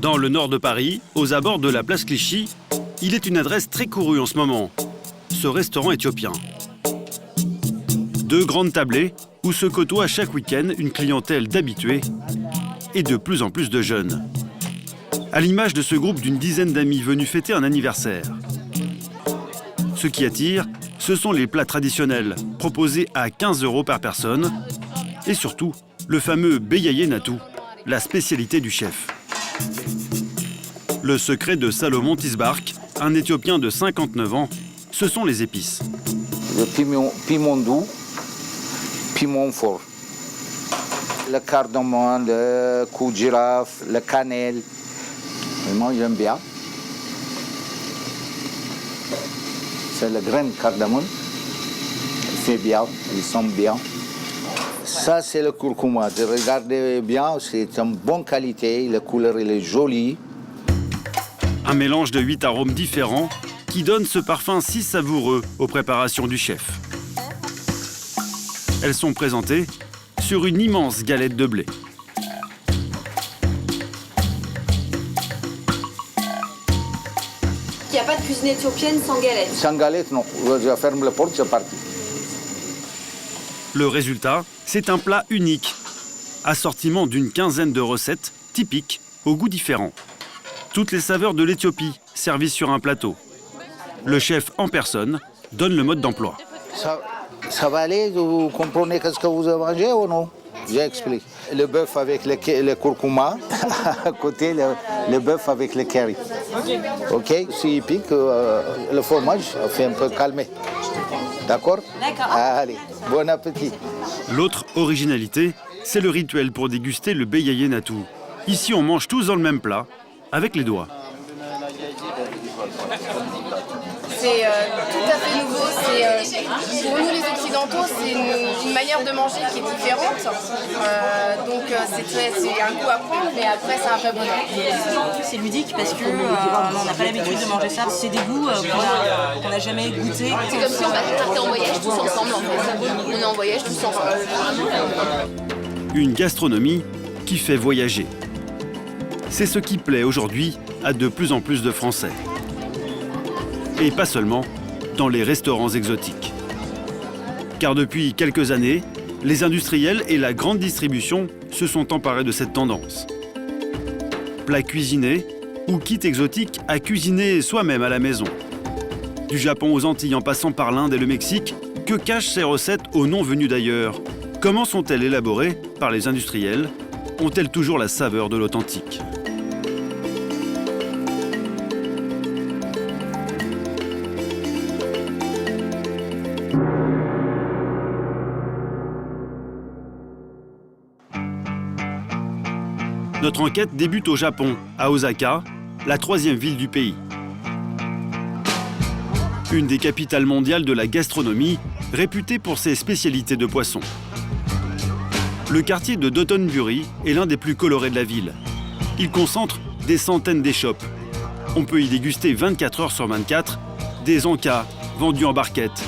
Dans le nord de Paris, aux abords de la place Clichy, il est une adresse très courue en ce moment, ce restaurant éthiopien. 2 grandes tablées où se côtoie chaque week-end une clientèle d'habitués et de plus en plus de jeunes. À l'image de ce groupe d'une dizaine d'amis venus fêter un anniversaire. Ce qui attire, ce sont les plats traditionnels, proposés à 15 € par personne, et surtout, le fameux beyaye natou, la spécialité du chef. Le secret de Salomon Tisbark, un Éthiopien de 59 ans, ce sont les épices. Le piment doux, piment fort. Le cardamome, le cou de girafe, le cannelle. Vraiment, j'aime bien. C'est le grain de cardamome. Il fait bien, il sent bien. Ça, c'est le curcuma. Regardez bien, c'est en bonne qualité. La couleur elle est jolie. Un mélange de 8 arômes différents qui donne ce parfum si savoureux aux préparations du chef. Elles sont présentées sur une immense galette de blé. Il n'y a pas de cuisine éthiopienne sans galette. Sans galette, non. Je ferme la porte, c'est parti. Le résultat, c'est un plat unique, assortiment d'une quinzaine de recettes typiques aux goûts différents. Toutes les saveurs de l'Éthiopie servies sur un plateau. Le chef en personne donne le mode d'emploi. Ça va aller? Vous comprenez ce que vous avez mangé ou non? J'explique. Le bœuf avec le curcuma, à côté le bœuf avec le curry. Ok? Si il pique, le fromage fait un peu calmer. D'accord? D'accord. Allez, bon appétit. L'autre originalité, c'est le rituel pour déguster le beyaye natou. Ici, on mange tous dans le même plat, avec les doigts. C'est tout à fait nouveau. Pour nous les Occidentaux, c'est une manière de manger qui est différente. Donc c'est un coup à prendre, mais après c'est un vrai bonheur. C'est ludique parce que on n'a pas l'habitude de manger ça. C'est des goûts qu'on n'a jamais goûté. C'est comme si on partait en voyage tous ensemble en fait. On est en voyage tous ensemble. Une gastronomie qui fait voyager. C'est ce qui plaît aujourd'hui à de plus en plus de Français. Et pas seulement dans les restaurants exotiques. Car depuis quelques années, les industriels et la grande distribution se sont emparés de cette tendance. Plats cuisinés ou kits exotiques à cuisiner soi-même à la maison. Du Japon aux Antilles en passant par l'Inde et le Mexique, que cachent ces recettes aux noms venus d'ailleurs? Comment sont-elles élaborées par les industriels? Ont-elles toujours la saveur de l'authentique? Notre enquête débute au Japon, à Osaka, la 3e ville du pays. Une des capitales mondiales de la gastronomie, réputée pour ses spécialités de poisson. Le quartier de Dotonbori est l'un des plus colorés de la ville. Il concentre des centaines d'échoppes. On peut y déguster 24 heures sur 24 des encas vendus en barquette.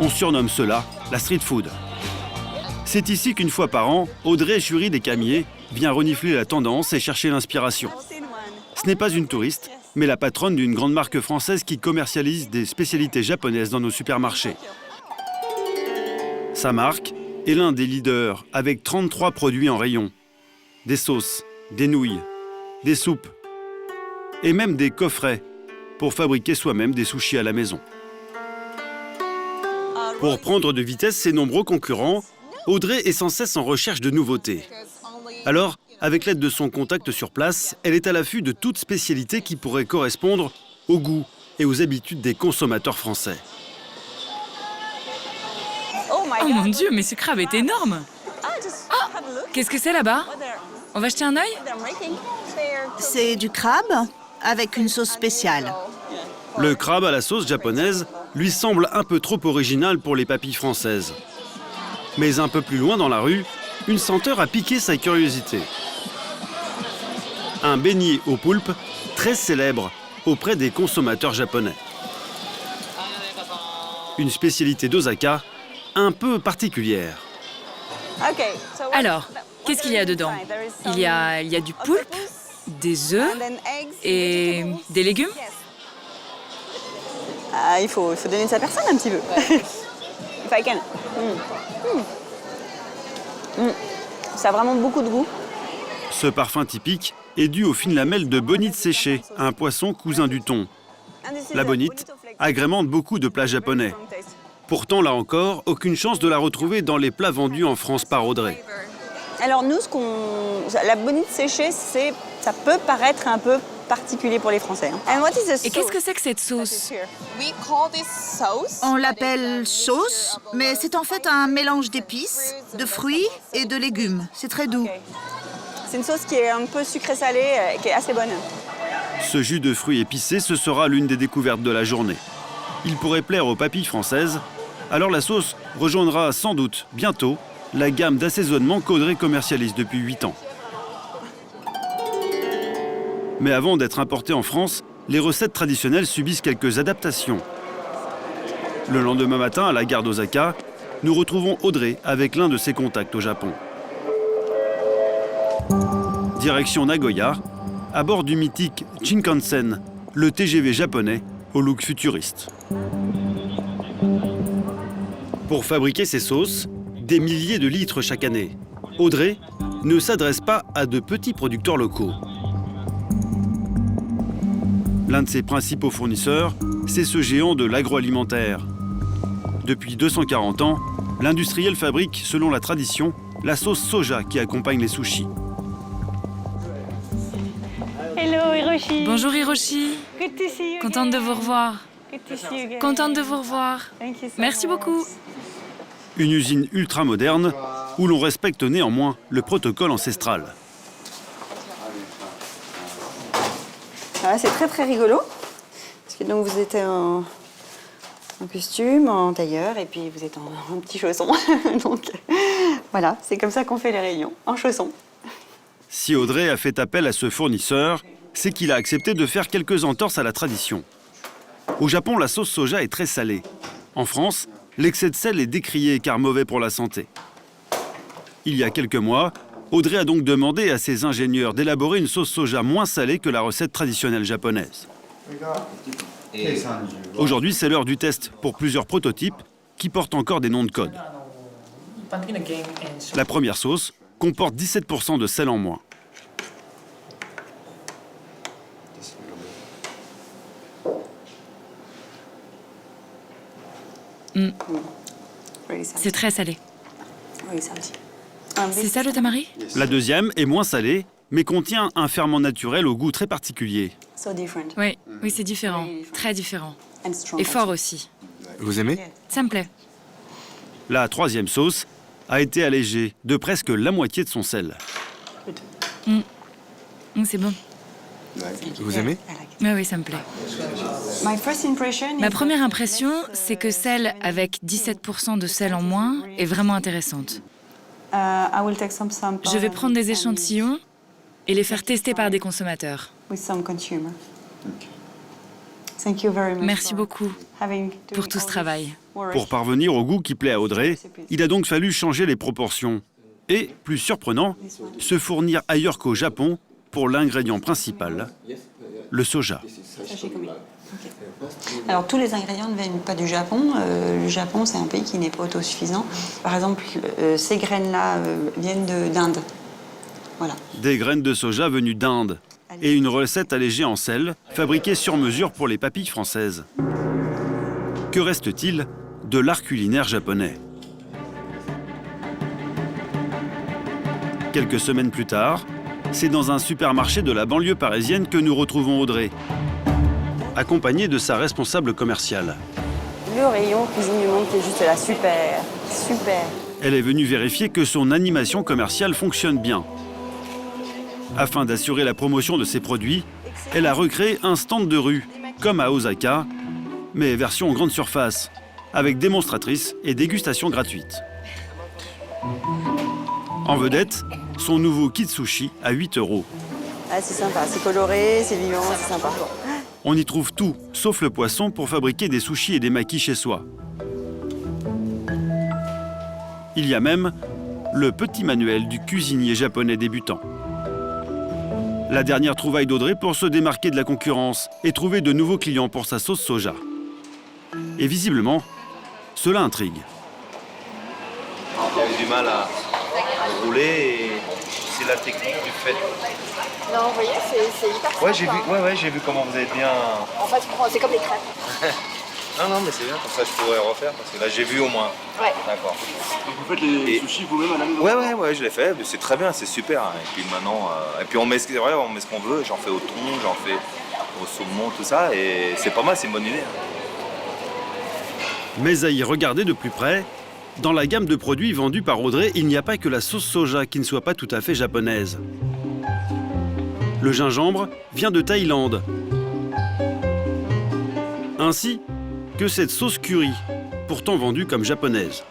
On surnomme cela la street food. C'est ici qu'une fois par an, Audrey Chury des Camiers vient renifler la tendance et chercher l'inspiration. Ce n'est pas une touriste, mais la patronne d'une grande marque française qui commercialise des spécialités japonaises dans nos supermarchés. Sa marque est l'un des leaders avec 33 produits en rayon. Des sauces, des nouilles, des soupes et même des coffrets pour fabriquer soi-même des sushis à la maison. Pour prendre de vitesse ses nombreux concurrents, Audrey est sans cesse en recherche de nouveautés. Alors, avec l'aide de son contact sur place, elle est à l'affût de toute spécialité qui pourrait correspondre au goût et aux habitudes des consommateurs français. Oh mon Dieu, mais ce crabe est énorme! Oh, qu'est-ce que c'est là-bas? On va jeter un œil? C'est du crabe avec une sauce spéciale. Le crabe à la sauce japonaise lui semble un peu trop original pour les papilles françaises. Mais un peu plus loin dans la rue, une senteur a piqué sa curiosité. Un beignet au poulpe très célèbre auprès des consommateurs japonais. Une spécialité d'Osaka un peu particulière. Alors, qu'est-ce qu'il y a dedans? Il y a du poulpe, des œufs et des légumes. Ah, il faut donner de sa personne un petit peu. If I can. Ça a vraiment beaucoup de goût. Ce parfum typique est dû aux fines lamelles de bonite séchée, un poisson cousin du thon. La bonite agrémente beaucoup de plats japonais. Pourtant, là encore, aucune chance de la retrouver dans les plats vendus en France par Audrey. Alors nous, la bonite séchée, ça peut paraître un peu particulier pour les Français. And what is the Et qu'est-ce que sauce? c'est que cette sauce? On l'appelle sauce, mais c'est en fait un mélange d'épices, de fruits et de légumes. C'est très doux. C'est une sauce qui est un peu sucrée-salée, qui est assez bonne. Ce jus de fruits épicés, ce sera l'une des découvertes de la journée. Il pourrait plaire aux papilles françaises, alors la sauce rejoindra sans doute bientôt la gamme d'assaisonnement qu'Audrey commercialise depuis 8 ans. Mais avant d'être importées en France, les recettes traditionnelles subissent quelques adaptations. Le lendemain matin, à la gare d'Osaka, nous retrouvons Audrey avec l'un de ses contacts au Japon. Direction Nagoya, à bord du mythique Shinkansen, le TGV japonais au look futuriste. Pour fabriquer ces sauces, des milliers de litres chaque année, Audrey ne s'adresse pas à de petits producteurs locaux. L'un de ses principaux fournisseurs, c'est ce géant de l'agroalimentaire. Depuis 240 ans, l'industriel fabrique, selon la tradition, la sauce soja qui accompagne les sushis. Hello Hiroshi. Bonjour Hiroshi. Good to see you. Contente de vous revoir. Good to see you again. Contente de vous revoir. Thank you so Merci much. beaucoup. Une usine ultra moderne où l'on respecte néanmoins le protocole ancestral. Ah, c'est très très rigolo. Parce que donc vous êtes en costume, en tailleur, et puis vous êtes en petit chausson. Donc voilà, c'est comme ça qu'on fait les réunions, en chaussons. Si Audrey a fait appel à ce fournisseur, c'est qu'il a accepté de faire quelques entorses à la tradition. Au Japon, la sauce soja est très salée. En France, l'excès de sel est décrié car mauvais pour la santé. Il y a quelques mois, Audrey a donc demandé à ses ingénieurs d'élaborer une sauce soja moins salée que la recette traditionnelle japonaise. Aujourd'hui, c'est l'heure du test pour plusieurs prototypes qui portent encore des noms de code. La première sauce comporte 17% de sel en moins. C'est très salé. Oui, ça aussi. C'est ça le tamari? La deuxième est moins salée, mais contient un ferment naturel au goût très particulier. So different. Oui, oui, c'est différent. Très différent. And strong. Et fort aussi. Vous aimez? Ça me plaît. La troisième sauce a été allégée de presque la moitié de son sel. C'est bon. Vous aimez? Oui, oui, ça me plaît. My first impression Ma is première that impression, c'est que celle avec 17% de sel en moins est vraiment intéressante. I will take some samples Je vais prendre des échantillons et les faire tester par des consommateurs. with some consumer. Thank you very much Merci for beaucoup having pour tout ce travail. Pour parvenir au goût qui plaît à Audrey, il a donc fallu changer les proportions. Et, plus surprenant, se fournir ailleurs qu'au Japon pour l'ingrédient principal, le soja. Alors tous les ingrédients ne viennent pas du Japon. Le Japon, c'est un pays qui n'est pas autosuffisant. Par exemple, ces graines-là viennent d'Inde. Voilà. Des graines de soja venues d'Inde et une recette allégée en sel, fabriquée sur mesure pour les papilles françaises. Que reste-t-il de l'art culinaire japonais? Quelques semaines plus tard, c'est dans un supermarché de la banlieue parisienne que nous retrouvons Audrey, accompagnée de sa responsable commerciale. Le rayon cuisine du monde qui est juste là, super, super. Elle est venue vérifier que son animation commerciale fonctionne bien. Afin d'assurer la promotion de ses produits, elle a recréé un stand de rue, comme à Osaka, mais version grande surface, avec démonstratrices et dégustations gratuites. En vedette, son nouveau kit sushi à 8 €. Ah, c'est sympa, c'est coloré, c'est vivant, c'est sympa. On y trouve tout, sauf le poisson, pour fabriquer des sushis et des makis chez soi. Il y a même le petit manuel du cuisinier japonais débutant. La dernière trouvaille d'Audrey pour se démarquer de la concurrence et trouver de nouveaux clients pour sa sauce soja. Et visiblement, cela intrigue. J'avais du mal à rouler et c'est la technique du fait. Non, vous voyez, c'est hyper Ouais, simple, j'ai vu comment vous êtes bien. En fait, c'est comme les crêpes. Non, mais c'est bien, comme ça je pourrais refaire parce que là j'ai vu au moins. Ouais. D'accord. Et vous faites les sushis vous-même à la maison? Ouais, je l'ai fait, c'est très bien, c'est super. Et puis maintenant, on met ce qu'on veut, j'en fais au thon, j'en fais au saumon, tout ça, et c'est pas mal, c'est une bonne idée. Mais à y regarder de plus près, dans la gamme de produits vendus par Audrey, il n'y a pas que la sauce soja qui ne soit pas tout à fait japonaise. Le gingembre vient de Thaïlande. Ainsi que cette sauce curry, pourtant vendue comme japonaise.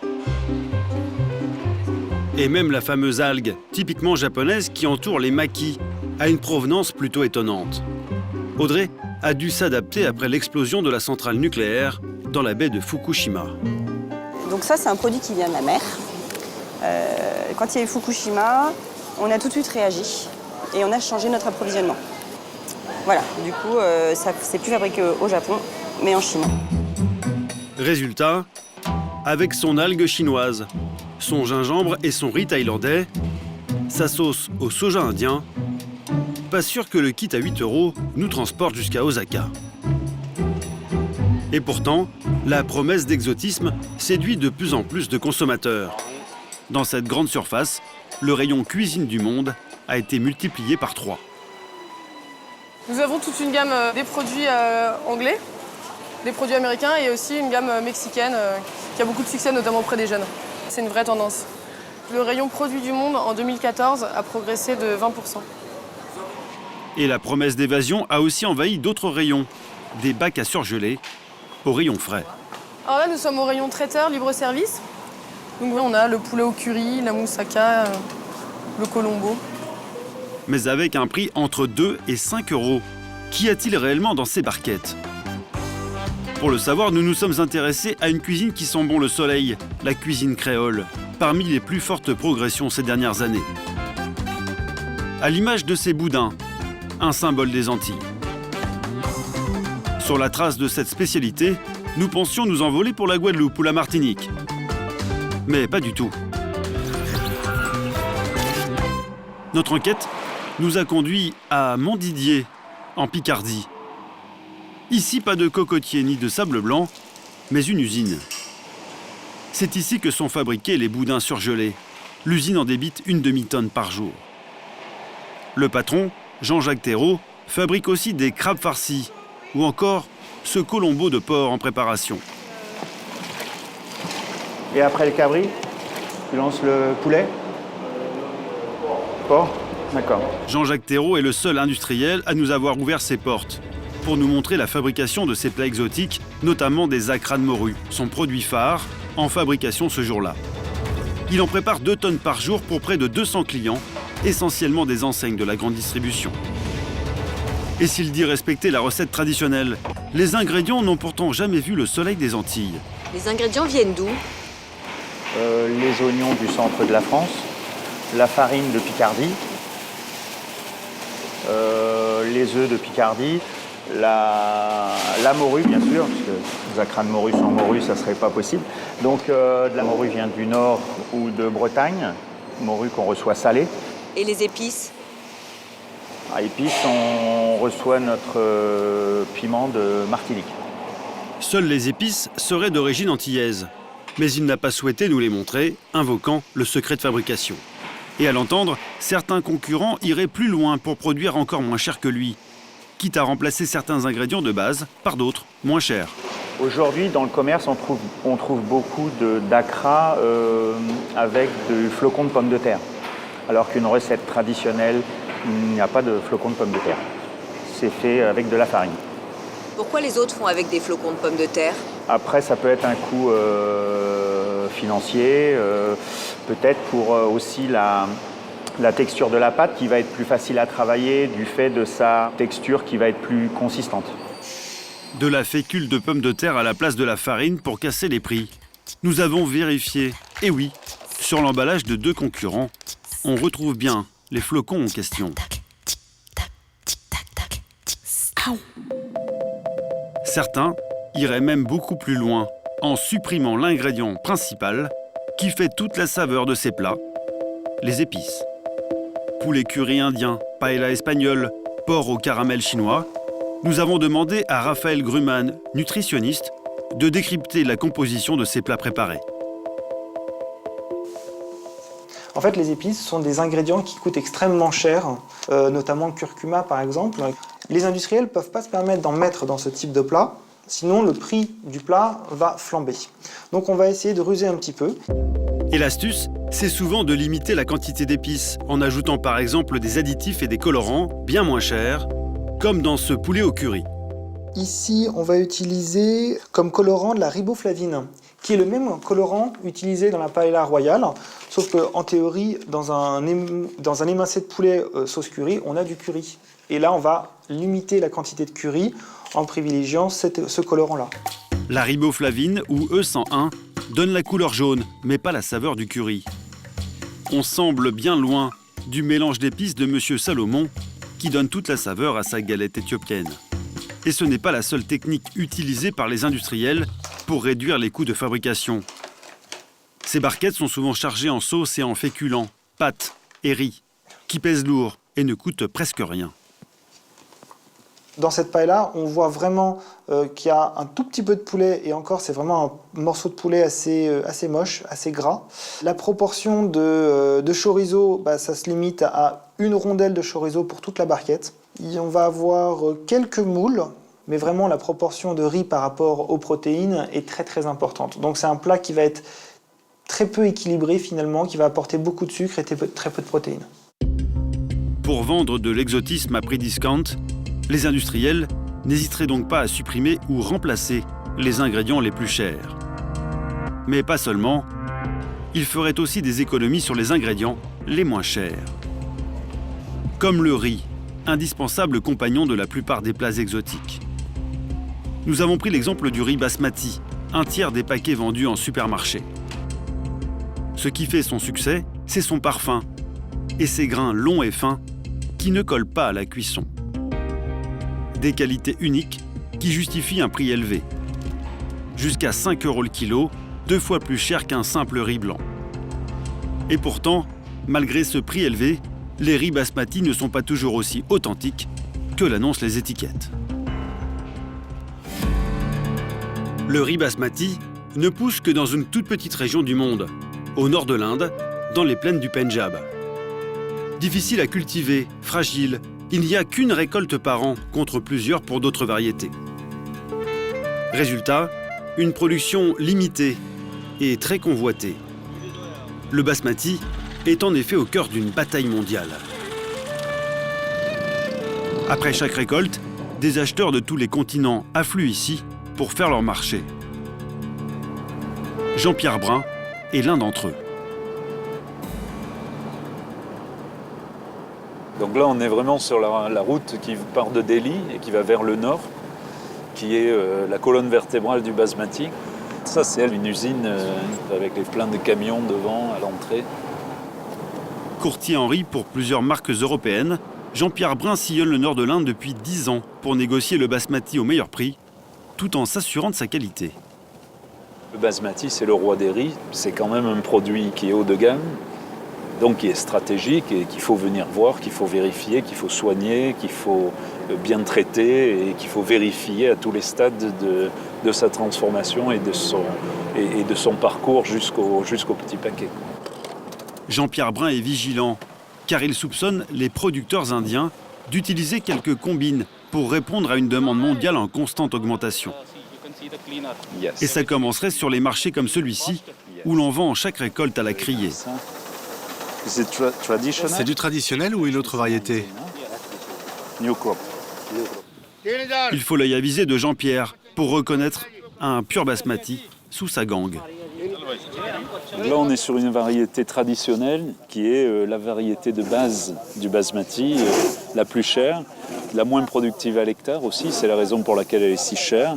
Et même la fameuse algue, typiquement japonaise, qui entoure les makis, a une provenance plutôt étonnante. Audrey a dû s'adapter après l'explosion de la centrale nucléaire dans la baie de Fukushima. Donc ça, c'est un produit qui vient de la mer. Quand il y a eu Fukushima, on a tout de suite réagi et on a changé notre approvisionnement. Voilà, du coup, c'est plus fabriqué au Japon, mais en Chine. Résultat, avec son algue chinoise, son gingembre et son riz thaïlandais, sa sauce au soja indien, pas sûr que le kit à 8 € nous transporte jusqu'à Osaka. Et pourtant, la promesse d'exotisme séduit de plus en plus de consommateurs. Dans cette grande surface, le rayon cuisine du monde a été multiplié par 3. Nous avons toute une gamme des produits anglais, des produits américains et aussi une gamme mexicaine qui a beaucoup de succès, notamment auprès des jeunes. C'est une vraie tendance. Le rayon produits du monde en 2014 a progressé de 20%. Et la promesse d'évasion a aussi envahi d'autres rayons, des bacs à surgeler au rayon frais. Alors là, nous sommes au rayon traiteur, libre-service. Donc on a le poulet au curry, la moussaka, le colombo. Mais avec un prix entre 2 et 5 €. Qu'y a-t-il réellement dans ces barquettes? Pour le savoir, nous nous sommes intéressés à une cuisine qui sent bon le soleil, la cuisine créole, parmi les plus fortes progressions ces dernières années. À l'image de ces boudins, un symbole des Antilles. Sur la trace de cette spécialité, nous pensions nous envoler pour la Guadeloupe ou la Martinique. Mais pas du tout. Notre enquête nous a conduit à Montdidier, en Picardie. Ici, pas de cocotier ni de sable blanc, mais une usine. C'est ici que sont fabriqués les boudins surgelés. L'usine en débite une demi-tonne par jour. Le patron, Jean-Jacques Thérault, fabrique aussi des crabes farcis ou encore ce colombo de porc en préparation. Et après le cabri, tu lances le poulet? Porc? D'accord. Jean-Jacques Thérault est le seul industriel à nous avoir ouvert ses portes pour nous montrer la fabrication de ces plats exotiques, notamment des acras de morue, son produit phare, en fabrication ce jour-là. Il en prépare 2 tonnes par jour pour près de 200 clients, essentiellement des enseignes de la grande distribution. Et s'il dit respecter la recette traditionnelle, les ingrédients n'ont pourtant jamais vu le soleil des Antilles. Les ingrédients viennent d'où? Les oignons du centre de la France, la farine de Picardie, les œufs de Picardie, la morue bien sûr, parce que des acras de morue sans morue, ça ne serait pas possible. Donc de la morue vient du nord ou de Bretagne, morue qu'on reçoit salée. Et les épices? À épices, on reçoit notre piment de Martinique. Seules les épices seraient d'origine antillaise. Mais il n'a pas souhaité nous les montrer, invoquant le secret de fabrication. Et à l'entendre, certains concurrents iraient plus loin pour produire encore moins cher que lui, quitte à remplacer certains ingrédients de base par d'autres moins chers. Aujourd'hui, dans le commerce, on trouve beaucoup d'acras avec du flocon de pommes de terre. Alors qu'une recette traditionnelle, il n'y a pas de flocon de pommes de terre. C'est fait avec de la farine. Pourquoi les autres font avec des flocons de pommes de terre? Après, ça peut être un coût financier, peut-être pour aussi la texture de la pâte qui va être plus facile à travailler du fait de sa texture qui va être plus consistante. De la fécule de pommes de terre à la place de la farine pour casser les prix. Nous avons vérifié. Et oui, sur l'emballage de 2 concurrents, on retrouve bien les flocons en question. Certains iraient même beaucoup plus loin en supprimant l'ingrédient principal qui fait toute la saveur de ces plats, les épices. Poulet curry indien, paella espagnole, porc au caramel chinois, nous avons demandé à Raphaël Grumman, nutritionniste, de décrypter la composition de ces plats préparés. En fait, les épices sont des ingrédients qui coûtent extrêmement cher, notamment le curcuma par exemple. Les industriels ne peuvent pas se permettre d'en mettre dans ce type de plat, sinon le prix du plat va flamber. Donc on va essayer de ruser un petit peu. Et l'astuce, c'est souvent de limiter la quantité d'épices en ajoutant par exemple des additifs et des colorants bien moins chers, comme dans ce poulet au curry. Ici, on va utiliser comme colorant de la riboflavine, qui est le même colorant utilisé dans la paella royale, sauf qu'en théorie, dans un émincé de poulet sauce curry, on a du curry. Et là, on va limiter la quantité de curry en privilégiant ce colorant-là. La riboflavine, ou E101, donne la couleur jaune, mais pas la saveur du curry. On semble bien loin du mélange d'épices de Monsieur Salomon, qui donne toute la saveur à sa galette éthiopienne. Et ce n'est pas la seule technique utilisée par les industriels pour réduire les coûts de fabrication. Ces barquettes sont souvent chargées en sauce et en féculents, pâtes et riz, qui pèsent lourd et ne coûtent presque rien. Dans cette paella, on voit vraiment qu'il y a un tout petit peu de poulet, et encore, c'est vraiment un morceau de poulet assez moche, assez gras. La proportion de chorizo, ça se limite à une rondelle de chorizo pour toute la barquette. Et on va avoir quelques moules, mais vraiment la proportion de riz par rapport aux protéines est très très importante. Donc c'est un plat qui va être très peu équilibré finalement, qui va apporter beaucoup de sucre et très peu de protéines. Pour vendre de l'exotisme à prix discount, les industriels n'hésiteraient donc pas à supprimer ou remplacer les ingrédients les plus chers. Mais pas seulement, ils feraient aussi des économies sur les ingrédients les moins chers. Comme le riz, indispensable compagnon de la plupart des plats exotiques. Nous avons pris l'exemple du riz basmati, un tiers des paquets vendus en supermarché. Ce qui fait son succès, c'est son parfum et ses grains longs et fins qui ne collent pas à la cuisson. Des qualités uniques qui justifient un prix élevé. Jusqu'à 5 € le kilo, 2 fois plus cher qu'un simple riz blanc. Et pourtant, malgré ce prix élevé, les riz basmati ne sont pas toujours aussi authentiques que l'annoncent les étiquettes. Le riz basmati ne pousse que dans une toute petite région du monde, au nord de l'Inde, dans les plaines du Pendjab. Difficile à cultiver, fragile, il n'y a qu'une récolte par an contre plusieurs pour d'autres variétés. Résultat, une production limitée et très convoitée. Le basmati est en effet au cœur d'une bataille mondiale. Après chaque récolte, des acheteurs de tous les continents affluent ici pour faire leur marché. Jean-Pierre Brun est l'un d'entre eux. Donc là, on est vraiment sur la route qui part de Delhi et qui va vers le nord, qui est la colonne vertébrale du basmati. Ça, c'est une usine avec plein de camions devant à l'entrée. Courtier en riz pour plusieurs marques européennes, Jean-Pierre Brun sillonne le nord de l'Inde depuis 10 ans pour négocier le basmati au meilleur prix, tout en s'assurant de sa qualité. Le basmati, c'est le roi des riz. C'est quand même un produit qui est haut de gamme, donc qui est stratégique et qu'il faut venir voir, qu'il faut vérifier, qu'il faut soigner, qu'il faut bien traiter et qu'il faut vérifier à tous les stades de sa transformation et de son parcours jusqu'au petit paquet. Jean-Pierre Brun est vigilant, car il soupçonne les producteurs indiens d'utiliser quelques combines pour répondre à une demande mondiale en constante augmentation. Et ça commencerait sur les marchés comme celui-ci, où l'on vend chaque récolte à la criée. C'est du traditionnel ou une autre variété? Il faut l'œil avisé de Jean-Pierre pour reconnaître un pur basmati sous sa gangue. Là, on est sur une variété traditionnelle qui est la variété de base du basmati, la plus chère, la moins productive à l'hectare aussi. C'est la raison pour laquelle elle est si chère.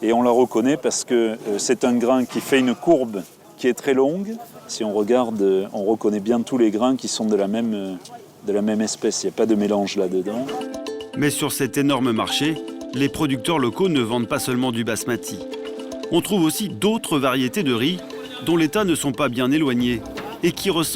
Et on la reconnaît parce que c'est un grain qui fait une courbe qui est très longue. Si on regarde, on reconnaît bien tous les grains qui sont de la même espèce. Il n'y a pas de mélange là-dedans. Mais sur cet énorme marché, les producteurs locaux ne vendent pas seulement du basmati. On trouve aussi d'autres variétés de riz dont les tas ne sont pas bien éloignés et qui ressemblent